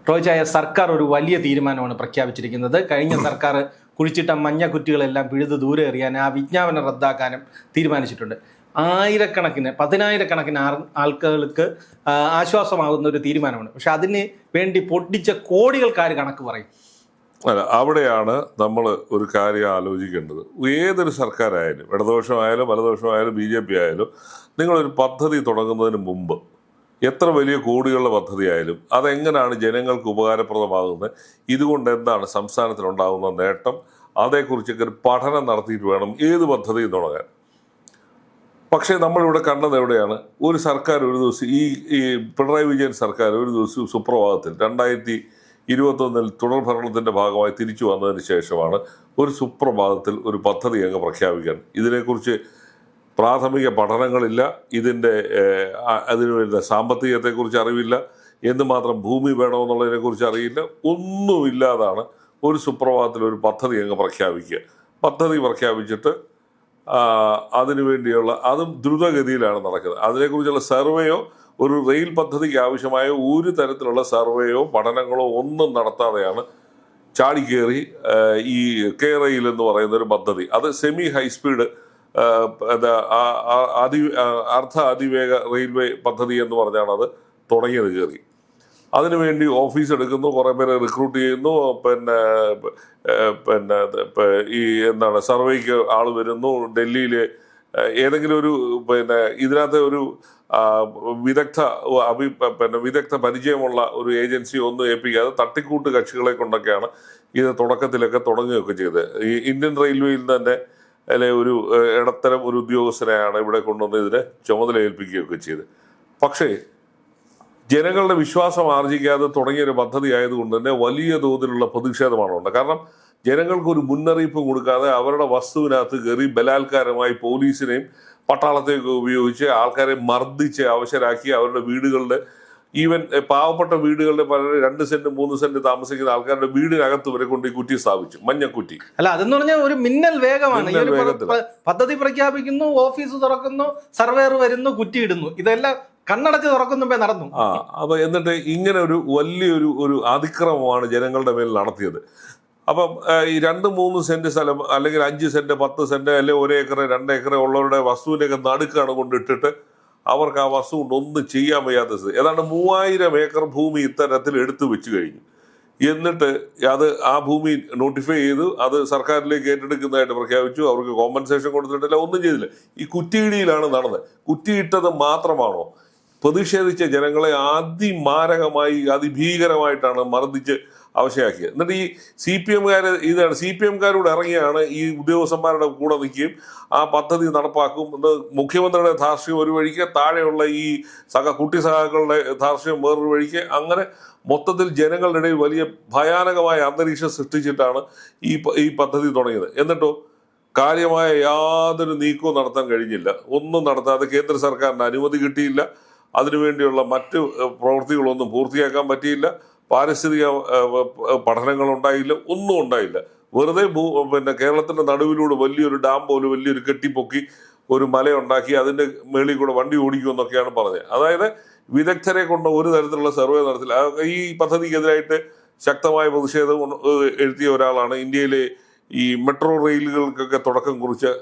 റോയ് ചായ, സർക്കാർ ഒരു വലിയ തീരുമാനമാണ് പ്രഖ്യാപിച്ചിരിക്കുന്നത്. കഴിഞ്ഞ സർക്കാർ കുഴിച്ചിട്ട മഞ്ഞക്കുറ്റികളെല്ലാം പിഴുത് ദൂരെ എറിയാൻ, ആ വിജ്ഞാപനം റദ്ദാക്കാനും തീരുമാനിച്ചിട്ടുണ്ട്. ആയിരക്കണക്കിന്, പതിനായിരക്കണക്കിന് ആൾക്കാർക്ക് ആശ്വാസമാകുന്ന ഒരു തീരുമാനമാണ്. പക്ഷെ അതിന് വേണ്ടി പൊട്ടിച്ച കോടികൾക്കാർ കണക്ക് പറയും. അല്ല, അവിടെയാണ് നമ്മൾ ഒരു കാര്യം ആലോചിക്കേണ്ടത്. ഏതൊരു സർക്കാരായാലും, ഇടതുപക്ഷമായാലും വലതുപക്ഷമായാലും BJP ആയാലും, നിങ്ങളൊരു പദ്ധതി തുടങ്ങുന്നതിന് മുമ്പ് എത്ര വലിയ കോടികളുടെ പദ്ധതി ആയാലും അതെങ്ങനെയാണ് ജനങ്ങൾക്ക് ഉപകാരപ്രദമാകുന്നത്, ഇതുകൊണ്ട് എന്താണ് സംസ്ഥാനത്തിനുണ്ടാകുന്ന നേട്ടം, അതേക്കുറിച്ചൊക്കെ ഒരു പഠനം നടത്തിയിട്ട് വേണം ഏത് പദ്ധതിയും തുടങ്ങാൻ. പക്ഷേ നമ്മളിവിടെ കണ്ടത് എവിടെയാണ്? ഒരു സർക്കാർ ഒരു ദിവസം, ഈ പിണറായി വിജയൻ സർക്കാർ ഒരു ദിവസം സുപ്രഭാതത്തിൽ 2021 തുടർ ഭരണത്തിൻ്റെ ഭാഗമായി തിരിച്ചു വന്നതിന് ശേഷമാണ് ഒരു സുപ്രഭാതത്തിൽ ഒരു പദ്ധതി അങ്ങ് പ്രഖ്യാപിക്കാൻ. ഇതിനെക്കുറിച്ച് പ്രാഥമിക പഠനങ്ങളില്ല, അതിന് വരുന്ന സാമ്പത്തികത്തെക്കുറിച്ച് അറിവില്ല, എന്തുമാത്രം ഭൂമി വേണമെന്നുള്ളതിനെക്കുറിച്ച് അറിയില്ല, ഒന്നുമില്ലാതാണ് ഒരു സുപ്രഭാതത്തിൽ ഒരു പദ്ധതി അങ്ങ് പ്രഖ്യാപിക്കുക. പദ്ധതി പ്രഖ്യാപിച്ചിട്ട് അതിനുവേണ്ടിയുള്ള, അതും ദ്രുതഗതിയിലാണ് നടക്കുന്നത്. അതിനെക്കുറിച്ചുള്ള സർവേയോ, ഒരു റെയിൽ പദ്ധതിക്ക് ആവശ്യമായ ഒരു തരത്തിലുള്ള സർവേയോ പഠനങ്ങളോ ഒന്നും നടത്താതെയാണ് ചാടിക്കേറി ഈ റെയിൽ എന്ന് പറയുന്ന ഒരു പദ്ധതി, അത് സെമി ഹൈസ്പീഡ് അർദ്ധ അതിവേഗ റെയിൽവേ പദ്ധതി എന്ന് പറഞ്ഞാണ് അത് തുടങ്ങിയത്. കയറി അതിനുവേണ്ടി ഓഫീസ് എടുക്കുന്നു, കുറേ പേരെ റിക്രൂട്ട് ചെയ്യുന്നു, ഈ സർവേക്ക് ആൾ വരുന്നു, ഡൽഹിയിൽ ഏതെങ്കിലും ഒരു ഇതിനകത്ത് ഒരു വിദഗ്ധ പരിചയമുള്ള ഒരു ഏജൻസി ഒന്നും ഏൽപ്പിക്കാതെ തട്ടിക്കൂട്ട് കക്ഷികളെ കൊണ്ടൊക്കെയാണ് ഇത് തുടക്കത്തിലൊക്കെ തുടങ്ങുകയൊക്കെ ചെയ്തത്. ഈ ഇന്ത്യൻ റെയിൽവേയിൽ തന്നെ ഒരു ഇടത്തരം ഒരു ഉദ്യോഗസ്ഥനെയാണ് ഇവിടെ കൊണ്ടുവന്ന് ഇതിനെ ചുമതല ഏൽപ്പിക്കുകയൊക്കെ ചെയ്ത്. പക്ഷേ ജനങ്ങളുടെ വിശ്വാസം ആർജിക്കാതെ തുടങ്ങിയൊരു പദ്ധതി ആയതുകൊണ്ട് തന്നെ വലിയ തോതിലുള്ള പ്രതിഷേധമാണ് ഉണ്ട്. കാരണം ജനങ്ങൾക്കൊരു മുന്നറിയിപ്പ് കൊടുക്കാതെ അവരുടെ വസ്തുവിനകത്ത് കയറി ബലാത്കാരമായി പോലീസിനെയും പട്ടാളത്തെയൊക്കെ ഉപയോഗിച്ച് ആൾക്കാരെ മർദ്ദിച്ച് അവശരാക്കി അവരുടെ വീടുകളുടെ, ഈവൻ പാവപ്പെട്ട വീടുകളുടെ പലരും 2 സെന്റ് 3 സെന്റ് താമസിക്കുന്ന ആൾക്കാരുടെ വീടിനകത്ത് വരെ കൊണ്ട് ഈ കുറ്റി സ്ഥാപിച്ചു, മഞ്ഞക്കുറ്റി. അല്ല, അതെന്ന് പറഞ്ഞാൽ ഒരു മിന്നൽ വേഗമാണ്. പദ്ധതി പ്രഖ്യാപിക്കുന്നു, ഓഫീസ് തുറക്കുന്നു, സർവേർ വരുന്നു, കുറ്റിയിടുന്നു, ഇതെല്ലാം കണ്ണടച്ച് തുറക്കുന്നുമ്പേ നടന്നു. അപ്പൊ എന്നിട്ട് ഇങ്ങനെ ഒരു വലിയൊരു അതിക്രമമാണ് ജനങ്ങളുടെ മേൽ നടത്തിയത്. അപ്പം ഈ 2-3 സെന്റ് സ്ഥലം, അല്ലെങ്കിൽ 5 സെന്റ് 10 സെന്റ്, അല്ലെങ്കിൽ 1 ഏക്കർ 2 ഏക്കർ ഉള്ളവരുടെ വസ്തുവിൻ്റെയൊക്കെ നടുക്കാണ് കൊണ്ടിട്ടിട്ട് അവർക്ക് ആ വസ്തു കൊണ്ട് ഒന്നും ചെയ്യാൻ വയ്യാത്ത സ്ഥിതി. ഏതാണ്ട് 3000 ഏക്കർ ഭൂമി ഇത്തരത്തിൽ എടുത്തു വെച്ച് കഴിഞ്ഞു. എന്നിട്ട് ആ ഭൂമി നോട്ടിഫൈ ചെയ്തു, അത് സർക്കാരിലേക്ക് ഏറ്റെടുക്കുന്നതായിട്ട് പ്രഖ്യാപിച്ചു. അവർക്ക് കോമ്പൻസേഷൻ കൊടുത്തിട്ടില്ല, ഒന്നും ചെയ്തില്ല. ഈ കുറ്റിയിടിയിലാണ് നടന്നത്. കുറ്റിയിട്ടത് മാത്രമാണോ? പ്രതിഷേധിച്ച ജനങ്ങളെ അതിമാരകമായി, അതിഭീകരമായിട്ടാണ് മർദ്ദിച്ച് അവശയാക്കിയത്. എന്നിട്ട് ഈ CPM-കാരോട് ഇറങ്ങിയാണ് ഈ ഉദ്യോഗസ്ഥന്മാരുടെ കൂടെ നിൽക്കുകയും ആ പദ്ധതി നടപ്പാക്കും എന്ന്. മുഖ്യമന്ത്രിയുടെ ധാർഷ്ട്യം ഒരു വഴിക്ക്, താഴെയുള്ള ഈ കുട്ടി സഖാക്കളുടെ ധാർഷ്ട്യം വേറൊരു വഴിക്ക്, അങ്ങനെ മൊത്തത്തിൽ ജനങ്ങളുടെ ഇടയിൽ വലിയ ഭയാനകമായ അന്തരീക്ഷം സൃഷ്ടിച്ചിട്ടാണ് ഈ പദ്ധതി തുടങ്ങിയത്. എന്നിട്ടോ കാര്യമായ യാതൊരു നീക്കവും നടത്താൻ കഴിഞ്ഞില്ല. ഒന്നും നടത്താതെ കേന്ദ്ര സർക്കാരിന് അനുമതി കിട്ടിയില്ല, അതിനുവേണ്ടിയുള്ള മറ്റ് പ്രവൃത്തികളൊന്നും പൂർത്തിയാക്കാൻ പറ്റിയില്ല, പാരിസ്ഥിതിക പഠനങ്ങൾ ഉണ്ടായില്ല, ഒന്നും ഉണ്ടായില്ല. വെറുതെ കേരളത്തിന്റെ നടുവിലൂടെ വലിയൊരു ഡാം പോലെ വലിയൊരു കെട്ടിപ്പൊക്കി ഒരു മലയുണ്ടാക്കി അതിന്റെ മേളിൽ കൂടെ വണ്ടി ഓടിക്കുമെന്നൊക്കെയാണ് പറഞ്ഞത്. അതായത് വിദഗ്ധരെ കൊണ്ട് ഒരു തരത്തിലുള്ള സർവേ നടത്തില്ല. ഈ പദ്ധതിക്കെതിരായിട്ട് ശക്തമായ പ്രതിഷേധം എഴുതിയ ഒരാളാണ് ഇന്ത്യയിലെ ഈ മെട്രോ റെയിലുകൾക്കൊക്കെ തുടക്കം കുറിച്ച്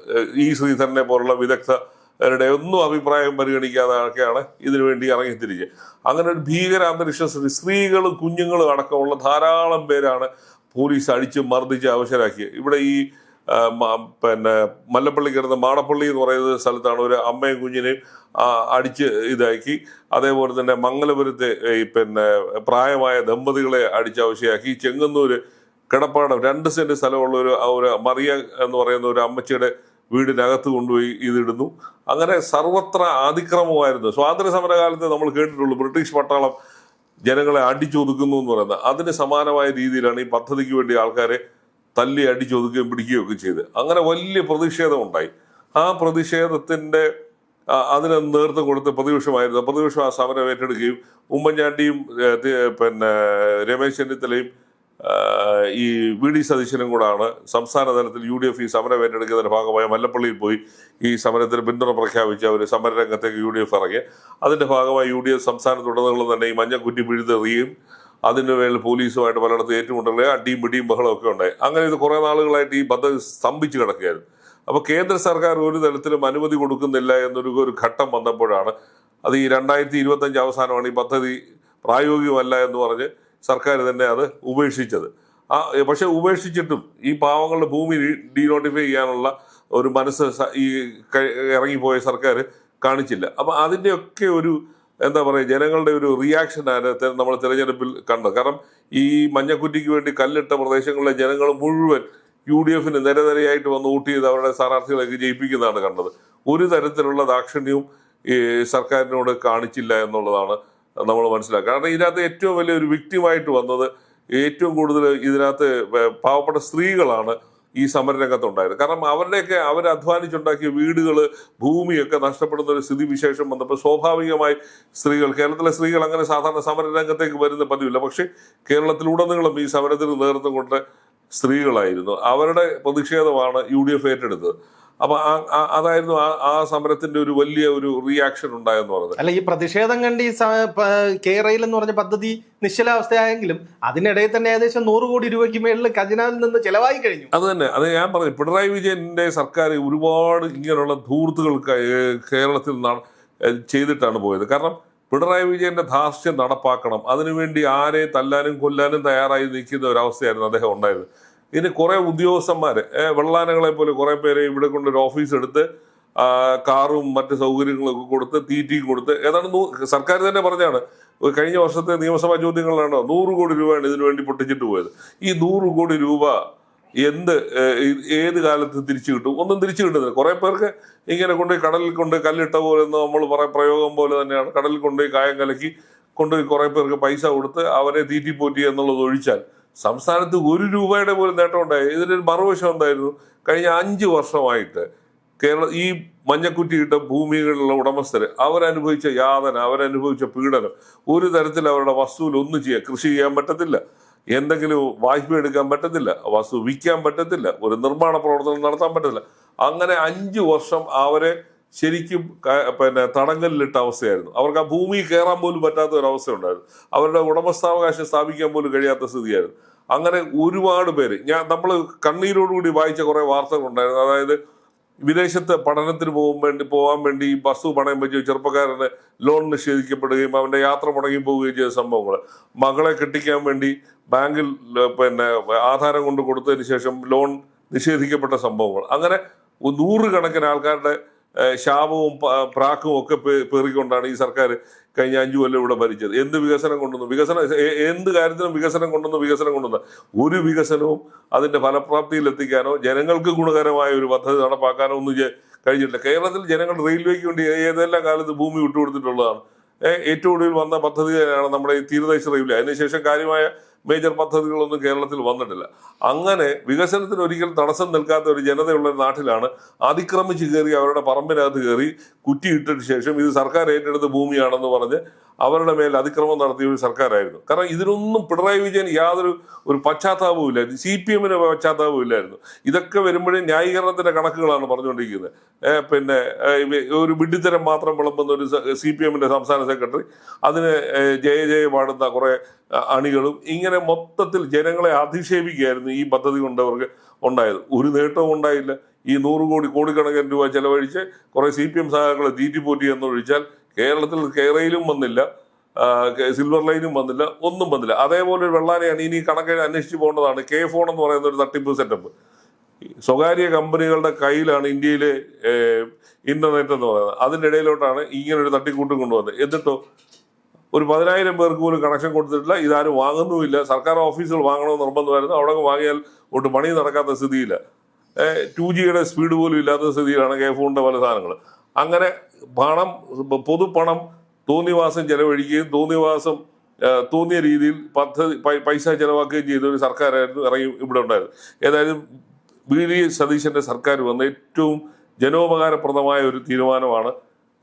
ശ്രീധരനെ പോലുള്ള വിദഗ്ധരുടെ ഒന്നും അഭിപ്രായം പരിഗണിക്കാതെയൊക്കെയാണ് ഇതിനുവേണ്ടി ഇറങ്ങിത്തിരിച്ച്. അങ്ങനെ ഒരു ഭീകര അന്തരീക്ഷം, സ്ത്രീകളും കുഞ്ഞുങ്ങളും അടക്കമുള്ള ധാരാളം പേരാണ് പോലീസ് അടിച്ച് മർദ്ദിച്ച് അവശരാക്കിയത്. ഇവിടെ ഈ മല്ലപ്പള്ളിക്കടുത്ത് മാടപ്പള്ളി എന്ന് പറയുന്ന സ്ഥലത്താണ് ഒരു അമ്മയും കുഞ്ഞിനെയും അടിച്ച് ഇതാക്കി. അതേപോലെ തന്നെ മംഗലപുരത്തെ പ്രായമായ ദമ്പതികളെ അടിച്ച് അവശയാക്കി. ചെങ്ങന്നൂര് കിടപ്പാടം 2 സെന്റ് സ്ഥലമുള്ള ഒരു മറിയ എന്ന് പറയുന്ന ഒരു അമ്മച്ചിയുടെ വീടിനകത്ത് കൊണ്ടുപോയി ഇതിടുന്നു. അങ്ങനെ സർവത്ര അതിക്രമമായിരുന്നു. സ്വാതന്ത്ര്യ സമരകാലത്ത് നമ്മൾ കേട്ടിട്ടുള്ളൂ ബ്രിട്ടീഷ് പട്ടാളം ജനങ്ങളെ അടിച്ചൊതുക്കുന്നു എന്ന് പറയുന്നത്. അതിന് സമാനമായ രീതിയിലാണ് ഈ പദ്ധതിക്ക് വേണ്ടി ആൾക്കാരെ തല്ലി അടിച്ചൊതുക്കുകയും പിടിക്കുകയും ഒക്കെ ചെയ്ത്. അങ്ങനെ വലിയ പ്രതിഷേധം ഉണ്ടായി. ആ പ്രതിഷേധത്തിന്റെ അതിന് നേതൃത്വം കൊടുത്ത പ്രതിപക്ഷമായിരുന്നു. പ്രതിപക്ഷം ആ സമരം ഏറ്റെടുക്കുകയും ഉമ്മൻചാണ്ടിയും രമേശ് ചെന്നിത്തലയും ഈ VD സതീശനും കൂടാണ് സംസ്ഥാന തലത്തിൽ UDF ഈ സമരം ഏറ്റെടുക്കുന്നതിന്റെ ഭാഗമായി മല്ലപ്പള്ളിയിൽ പോയി ഈ സമരത്തിന് പിന്തുണ പ്രഖ്യാപിച്ച ഒരു സമരരംഗത്തേക്ക് UDF ഇറങ്ങി. അതിന്റെ ഭാഗമായി UDF സംസ്ഥാനത്തുടനീളം തന്നെ ഈ മഞ്ഞക്കുറ്റി പിഴുതെറിയുകയും അതിൻ്റെ മേൽ പോലീസുമായിട്ട് പലയിടത്തും ഏറ്റുമുട്ടലുകൾ, അടിയും പിടിയും ബഹളമൊക്കെ ഉണ്ടായി. അങ്ങനെ ഇത് കുറേ നാളുകളായിട്ട് ഈ പദ്ധതി സ്തംഭിച്ച് കിടക്കുകയായിരുന്നു. അപ്പോൾ കേന്ദ്ര സർക്കാർ ഒരു തരത്തിലും അനുമതി കൊടുക്കുന്നില്ല എന്നൊരു ഘട്ടം വന്നപ്പോഴാണ് അത് ഈ 2025 അവസാനമാണ് ഈ പദ്ധതി പ്രായോഗികമല്ല എന്ന് പറഞ്ഞ് സർക്കാർ തന്നെ അത് ഉപേക്ഷിച്ചത്. പക്ഷെ ഉപേക്ഷിച്ചിട്ടും ഈ പാവങ്ങളുടെ ഭൂമി ഡീനോട്ടിഫൈ ചെയ്യാനുള്ള ഒരു മനസ്സ് ഈ ഇറങ്ങിപ്പോയ സർക്കാർ കാണിച്ചില്ല. അപ്പം അതിൻ്റെയൊക്കെ ഒരു എന്താ പറയുക, ജനങ്ങളുടെ ഒരു റിയാക്ഷനാണ് നമ്മൾ തിരഞ്ഞെടുപ്പിൽ കണ്ടത്. കാരണം ഈ മഞ്ഞക്കുറ്റിക്ക് വേണ്ടി കല്ലിട്ട പ്രദേശങ്ങളിലെ ജനങ്ങൾ മുഴുവൻ UDF നിരനിരയായിട്ട് വന്ന് വോട്ട് ചെയ്ത് അവരുടെ സ്ഥാനാർത്ഥികളൊക്കെ ജയിപ്പിക്കുന്നതാണ് കണ്ടത്. ഒരു തരത്തിലുള്ള ദാക്ഷിണ്യവും ഈ സർക്കാരിനോട് കാണിച്ചില്ല എന്നുള്ളതാണ് നമ്മൾ മനസ്സിലാക്കുക. കാരണം ഇതിനകത്ത് ഏറ്റവും വലിയൊരു വിക്ടിമായിട്ട് വന്നത്, ഏറ്റവും കൂടുതൽ ഇതിനകത്ത് പാവപ്പെട്ട സ്ത്രീകളാണ് ഈ സമരരംഗത്തുണ്ടായത്. കാരണം അവരുടെയൊക്കെ അവർ അധ്വാനിച്ചുണ്ടാക്കിയ വീടുകൾ, ഭൂമിയൊക്കെ നഷ്ടപ്പെടുന്ന ഒരു സ്ഥിതിവിശേഷം വന്നപ്പോൾ സ്വാഭാവികമായി സ്ത്രീകൾ, കേരളത്തിലെ സ്ത്രീകൾ അങ്ങനെ സാധാരണ സമരരംഗത്തേക്ക് വരുന്ന പതിവില്ല. പക്ഷേ കേരളത്തിലുടനീളം ഈ സമരത്തിന് നേതൃത്വം കൊണ്ട് സ്ത്രീകളായിരുന്നു. അവരുടെ പ്രതിഷേധമാണ് UDF ഏറ്റെടുത്തത്. അപ്പൊ അതായിരുന്നു ആ സമരത്തിന്റെ ഒരു വലിയ ഒരു റിയാക്ഷൻ ഉണ്ടായെന്ന് പറയുന്നത്. അല്ല, ഈ പ്രതിഷേധം കണ്ട് ഈ കേരയിൽ എന്ന് പറഞ്ഞ പദ്ധതി നിശ്ചലാവസ്ഥയായെങ്കിലും അതിനിടയിൽ തന്നെ ഏകദേശം 100 കോടി രൂപയ്ക്ക് മേളിൽ ഖജനാവിൽ നിന്ന് ചെലവായി കഴിഞ്ഞു. അത് തന്നെ, അത് ഞാൻ പറഞ്ഞു. പിണറായി വിജയന്റെ സർക്കാർ ഒരുപാട് ഇങ്ങനെയുള്ള ധൂർത്തുകൾ കേരളത്തിൽ ചെയ്തിട്ടാണ് പോയത്. കാരണം പിണറായി വിജയന്റെ ധാർഷ്ട്യം നടപ്പാക്കണം, അതിനുവേണ്ടി ആരെ തല്ലാനും കൊല്ലാനും തയ്യാറായി നിൽക്കുന്ന ഒരവസ്ഥയായിരുന്നു അദ്ദേഹം ഉണ്ടായത്. ഇതിന് കുറെ ഉദ്യോഗസ്ഥന്മാര്, വെള്ളാനകളെ പോലെ കുറെ പേരെ ഇവിടെ കൊണ്ടൊരു ഓഫീസ് എടുത്ത് കാറും മറ്റ് സൗകര്യങ്ങളൊക്കെ കൊടുത്ത് തീറ്റി കൊടുത്ത്, ഏതാണ്ട് സർക്കാർ തന്നെ പറഞ്ഞാണ് കഴിഞ്ഞ വർഷത്തെ നിയമസഭാ ചോദ്യങ്ങളിലാണോ 100 കോടി രൂപയാണ് ഇതിനു വേണ്ടി പൊട്ടിച്ചിട്ട് പോയത്. ഈ 100 കോടി രൂപ ഏത് കാലത്ത് തിരിച്ചു കിട്ടും? ഒന്നും തിരിച്ചു കിട്ടുന്നില്ല. കുറെ പേർക്ക് ഇങ്ങനെ കൊണ്ടുപോയി കടലിൽ കൊണ്ട് കല്ലിട്ട പോലെ എന്ന് നമ്മൾ പ്രയോഗം പോലെ തന്നെയാണ്. കടലിൽ കൊണ്ടുപോയി കായം കലക്കി കൊണ്ടുപോയി കുറെ പേർക്ക് പൈസ കൊടുത്ത് അവരെ തീറ്റിപ്പോറ്റി എന്നുള്ളത് ഒഴിച്ചാൽ സംസ്ഥാനത്ത് 1 രൂപയുടെ പോലും നേട്ടം ഉണ്ടായി. ഇതിനൊരു മറുവശം എന്തായിരുന്നു? കഴിഞ്ഞ 5 വർഷമായിട്ട് ഈ മഞ്ഞക്കുറ്റിയിട്ട ഭൂമികളിലുള്ള ഉടമസ്ഥര് അവരനുഭവിച്ച യാതന, അവരനുഭവിച്ച പീഡനം, ഒരു തരത്തിൽ അവരുടെ വസ്തുവിൽ ഒന്നും ചെയ്യാം. കൃഷി ചെയ്യാൻ പറ്റത്തില്ല, എന്തെങ്കിലും വായ്പ എടുക്കാൻ പറ്റത്തില്ല, വസ്തു വിൽക്കാൻ പറ്റത്തില്ല, ഒരു നിർമ്മാണ പ്രവർത്തനം നടത്താൻ പറ്റത്തില്ല. അങ്ങനെ 5 വർഷം അവരെ ശരിക്കും തടങ്കലിലിട്ട അവസ്ഥയായിരുന്നു. അവർക്ക് ആ ഭൂമി കയറാൻ പോലും പറ്റാത്ത ഒരു അവസ്ഥ ഉണ്ടായിരുന്നു. അവരുടെ ഉടമസ്ഥാവകാശം സ്ഥാപിക്കാൻ പോലും കഴിയാത്ത സ്ഥിതിയായിരുന്നു. അങ്ങനെ ഒരുപാട് പേര്, നമ്മൾ കണ്ണീരോടുകൂടി വായിച്ച കുറെ വാർത്തകളുണ്ടായിരുന്നു. അതായത് വിദേശത്ത് പഠനത്തിന് പോകാൻ വേണ്ടി വസ്തു പണയം വെച്ച് ചെറുപ്പക്കാരന് ലോൺ നിഷേധിക്കപ്പെടുകയും അവന്റെ യാത്ര മുടങ്ങി പോവുകയും ചെയ്ത സംഭവങ്ങൾ, മകളെ കെട്ടിക്കാൻ വേണ്ടി ബാങ്കിൽ ആധാരം കൊണ്ട് കൊടുത്തതിന് ശേഷം ലോൺ നിഷേധിക്കപ്പെട്ട സംഭവങ്ങൾ, അങ്ങനെ 100 കണക്കിന് ആൾക്കാരുടെ ശാപവും പ്രാക്കും ഒക്കെ പേറിക്കൊണ്ടാണ് ഈ സർക്കാർ കഴിഞ്ഞ 5 കൊല്ലം ഇവിടെ ഭരിച്ചത്. എന്ത് വികസനം കൊണ്ടുവന്നു? എന്ത് കാര്യത്തിനും വികസനം കൊണ്ടുവന്നു. ഒരു വികസനവും അതിന്റെ ഫലപ്രാപ്തിയിൽ എത്തിക്കാനോ ജനങ്ങൾക്ക് ഗുണകരമായ ഒരു പദ്ധതി നടപ്പാക്കാനോ ഒന്നും കഴിഞ്ഞിട്ടില്ല. കേരളത്തിൽ ജനങ്ങൾ റെയിൽവേക്ക് വേണ്ടി ഏതെല്ലാം കാലത്ത് ഭൂമി വിട്ടുകൊടുത്തിട്ടുള്ളതാണ്. ഏറ്റവും ഒടുവിൽ വന്ന പദ്ധതിയാണ് നമ്മുടെ ഈ തീരദേശ റെയിൽവേ. അതിനുശേഷം കാര്യമായ മേജർ പദ്ധതികളൊന്നും കേരളത്തിൽ വന്നിട്ടില്ല. അങ്ങനെ വികസനത്തിന് ഒരിക്കലും തടസ്സം നിൽക്കാത്ത ഒരു ജനതയുള്ള നാട്ടിലാണ് അതിക്രമിച്ച് കയറി അവരുടെ പറമ്പിനകത്ത് കയറി കുറ്റിയിട്ടതിന് ശേഷം ഇത് സർക്കാർ ഏറ്റെടുത്ത ഭൂമിയാണെന്ന് പറഞ്ഞ് അവരുടെ മേൽ അതിക്രമം നടത്തിയ ഒരു സർക്കാരായിരുന്നു. കാരണം ഇതിനൊന്നും പിണറായി വിജയൻ യാതൊരു പശ്ചാത്താപവും ഇല്ലായിരുന്നു. CPM പശ്ചാത്താപവും ഇല്ലായിരുന്നു. ഇതൊക്കെ വരുമ്പോഴേ ന്യായീകരണത്തിന്റെ കണക്കുകളാണ് പറഞ്ഞുകൊണ്ടിരിക്കുന്നത്. ഒരു വിഡ്ഢിത്തരം മാത്രം വിളമ്പുന്ന ഒരു CPM സംസ്ഥാന സെക്രട്ടറി, അതിന് ജയ പാടുന്ന കുറെ അണികളും, ഇങ്ങനെ മൊത്തത്തിൽ ജനങ്ങളെ അധിക്ഷേപിക്കുകയായിരുന്നു ഈ പദ്ധതി കൊണ്ട് അവർക്ക് ഉണ്ടായത്. ഒരു നേട്ടവും ഉണ്ടായില്ല. ഈ 100 കോടിക്കണക്കിന് രൂപ ചെലവഴിച്ച് കുറെ CPM സഹാക്കളെ തീറ്റിപ്പോറ്റി എന്നൊഴിച്ചാൽ കേരളത്തിൽ കേരളയിലും വന്നില്ല, സിൽവർ ലൈനും വന്നില്ല, ഒന്നും വന്നില്ല. അതേപോലെ ഒരു വെള്ളാനെയാണ് ഇനി കണക്ക് അന്വേഷിച്ച് പോകേണ്ടതാണ്. K-Phone എന്ന് പറയുന്ന ഒരു തട്ടിപ്പ് സെറ്റപ്പ്. സ്വകാര്യ കമ്പനികളുടെ കയ്യിലാണ് ഇന്ത്യയിലെ ഇന്റർനെറ്റ് എന്ന് പറയുന്നത്. അതിൻ്റെ ഇടയിലോട്ടാണ് ഇങ്ങനൊരു തട്ടിക്കൂട്ട് കൊണ്ടുവന്നത്. എന്നിട്ടോ ഒരു 10,000 പേർക്ക് പോലും കണക്ഷൻ കൊടുത്തിട്ടില്ല. ഇതാരും വാങ്ങുന്നുമില്ല. സർക്കാർ ഓഫീസുകൾ വാങ്ങണമെന്ന് നിർബന്ധമായിരുന്നു. അവിടെ വാങ്ങിയാൽ ഒട്ട് പണി നടക്കാത്ത സ്ഥിതിയില്ല. 2Gയുടെ സ്പീഡ് പോലും ഇല്ലാത്ത സ്ഥിതിയിലാണ് K-Phoneന്റെ പല സാധനങ്ങൾ. അങ്ങനെ പൊതുപണം തോന്നിവാസം ചെലവഴിക്കുകയും തോന്നിയ രീതിയിൽ പൈസ ചെലവാക്കുകയും ചെയ്ത ഒരു സർക്കാരായിരുന്നു ഇവിടെ ഉണ്ടായത്. ഏതായാലും VD സതീശന്റെ സർക്കാർ വന്ന ഏറ്റവും ജനോപകാരപ്രദമായ ഒരു തീരുമാനമാണ്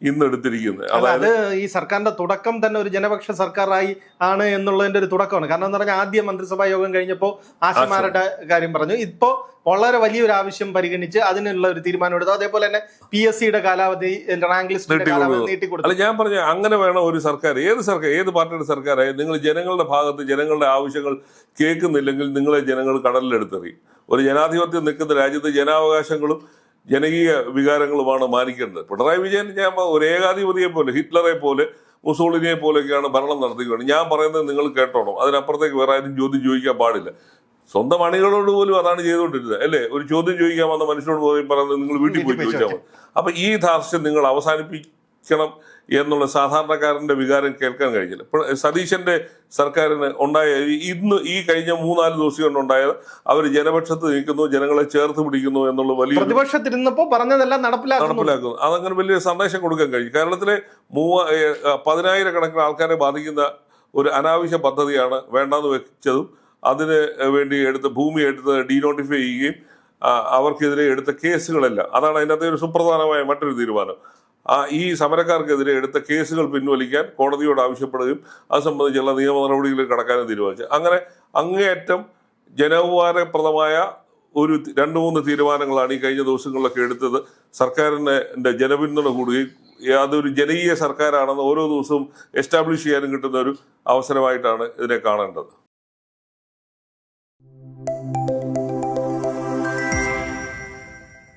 ഇന്ന് എടുത്തിരിക്കുന്നത്. അത് ഈ സർക്കാരിന്റെ തുടക്കം തന്നെ ഒരു ജനപക്ഷ സർക്കാരായി ആണ് എന്നുള്ളതിന്റെ ഒരു തുടക്കമാണ്. കാരണം എന്ന് പറഞ്ഞാൽ ആദ്യം മന്ത്രിസഭാ യോഗം കഴിഞ്ഞപ്പോൾ ആശമാരുടെ കാര്യം പറഞ്ഞു. ഇപ്പോ വളരെ വലിയൊരു ആവശ്യം പരിഗണിച്ച് അതിനുള്ള ഒരു തീരുമാനം എടുത്തു. അതേപോലെ തന്നെ PSCയുടെ കാലാവധി, റാങ്ക് ലിസ്റ്റിന്റെ കാലാവധി നീട്ടിക്കൊടുത്തു. അല്ല, ഞാൻ പറഞ്ഞ അങ്ങനെ വേണം ഒരു സർക്കാർ. ഏത് പാർട്ടിയുടെ സർക്കാരായി നിങ്ങൾ ജനങ്ങളുടെ ഭാഗത്ത് ജനങ്ങളുടെ ആവശ്യങ്ങൾ കേൾക്കുന്നില്ലെങ്കിൽ നിങ്ങളെ ജനങ്ങൾ കടലിലെടുത്തെറിയും. ഒരു ജനാധിപത്യം നിൽക്കുന്ന രാജ്യത്ത് ജനാവകാശങ്ങളും ജനകീയ വികാരങ്ങളുമാണ് മാനിക്കേണ്ടത്. പിണറായി വിജയൻ ഒരു ഏകാധിപതിയെ പോലെ, ഹിറ്റ്ലറെ പോലെ, മുസോളിനിയെ പോലെയൊക്കെയാണ് ഭരണം നടത്തിക്കൊണ്ട്. ഞാൻ പറയുന്നത് നിങ്ങൾ കേട്ടോണം. അതിനപ്പുറത്തേക്ക് വേറെ ആരും ചോദ്യം ചോദിക്കാൻ പാടില്ല. സ്വന്തം അണികളോട് പോലും അതാണ് ചെയ്തുകൊണ്ടിരുന്നത്, അല്ലേ? ഒരു ചോദ്യം ചോദിക്കാൻ വന്ന മനുഷ്യനോട് പോലും പറയുന്നത് നിങ്ങൾ വീട്ടിൽ പോയി ചോദിച്ചാൽ മതി. അപ്പൊ ഈ ധാർഷ്ട്യം നിങ്ങൾ അവസാനിപ്പിക്കണം എന്നുള്ള സാധാരണക്കാരന്റെ വികാരം കേൾക്കാൻ കഴിഞ്ഞില്ല. സതീശന്റെ സർക്കാരിന് ഉണ്ടായ ഈ കഴിഞ്ഞ 3-4 ദിവസം കൊണ്ടുണ്ടായത് അവർ ജനപക്ഷത്ത് നിൽക്കുന്നു, ജനങ്ങളെ ചേർത്ത് പിടിക്കുന്നു എന്നുള്ള വലിയ പ്രതിപക്ഷത്തിരുന്നപ്പോ പറഞ്ഞതെല്ലാം നടപ്പിലാക്കുന്നു. അതങ്ങനെ വലിയ സന്ദേശം കൊടുക്കാൻ കഴിയും. കേരളത്തിലെ 10,000-കണക്കിന് ആൾക്കാരെ ബാധിക്കുന്ന ഒരു അനാവശ്യ പദ്ധതിയാണ് വേണ്ടാന്ന് വെച്ചതും അതിന് വേണ്ടി ഭൂമി എടുത്ത് ഡീനോട്ടിഫൈ ചെയ്യുകയും അവർക്കെതിരെ എടുത്ത കേസുകളെല്ലാം. അതാണ് അതിനകത്തെ ഒരു സുപ്രധാനമായ മറ്റൊരു തീരുമാനം. ഈ സമരക്കാർക്കെതിരെ എടുത്ത കേസുകൾ പിൻവലിക്കാൻ കോടതിയോട് ആവശ്യപ്പെടുകയും അത് സംബന്ധിച്ചുള്ള നിയമ നടപടികളിൽ കടക്കാനും തീരുമാനിച്ചു. അങ്ങനെ അങ്ങേയറ്റം ജനോപകാരപ്രദമായ ഒരു 2-3 തീരുമാനങ്ങളാണ് ഈ കഴിഞ്ഞ ദിവസങ്ങളിലൊക്കെ എടുത്തത്. സർക്കാരിന്റെ ജനപിന്തുണ കൂടുകയും അതൊരു ജനകീയ സർക്കാരാണെന്ന് ഓരോ ദിവസവും എസ്റ്റാബ്ലിഷ് ചെയ്യാനും കിട്ടുന്ന ഒരു അവസരമായിട്ടാണ് ഇതിനെ കാണേണ്ടത്.